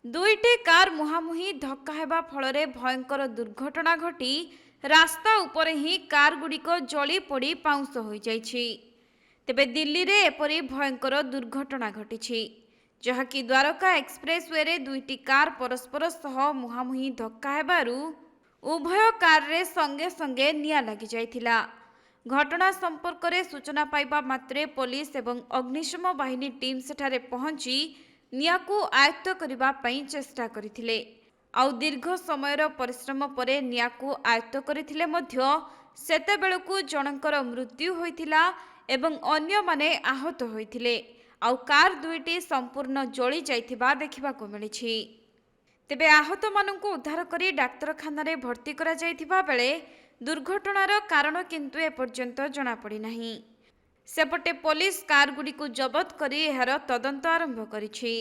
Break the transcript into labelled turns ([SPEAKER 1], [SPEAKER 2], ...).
[SPEAKER 1] दुईटी car मुहांमुही धक्का हेबा फଳରେ भयंकर दुर्घटना घटी रास्ता उपरे ही कार गुड़िक जली पोड़ी पाउंस हो जाइछि। तेबे दिल्ली रे एपरी भयंकर दुर्घटना घटी जहाँकि द्वारका एक्सप्रेस वे रे दुईटी कार परस्पर सह मुहांमुही धक्का हेबारु उभय कार रे संगे संगे निया लगी जाइथिला। घटना संपर्क में सूचना पाइबा मात्रे पुलिस एवं अग्निशम बाहिनी टीम सेठारे पहुंची नियाकु आयत्त करिबा पई चेष्टा करिथिले। आउ दीर्घ समयर परिश्रम परे नियाकु आयत्त करिथिले मध्य सेतेबेलकु जनकर मृत्यु होइथिला एवं अन्य माने आहत होइथिले। आउ कार दुईटी संपूर्ण जली जाइथिबा देखिबाकु मिलिछि। तेबे आहत मानंकु उद्धार करी डाक्तरखाना रे भर्ती करा जाइथिबा बेले दुर्घटनार कारण किंतु एपर्यंत जना पड़ी नाही। सेपटे पुलिस कार गुड़ी को जबत करी एहार तदंत आरंभ करिछि।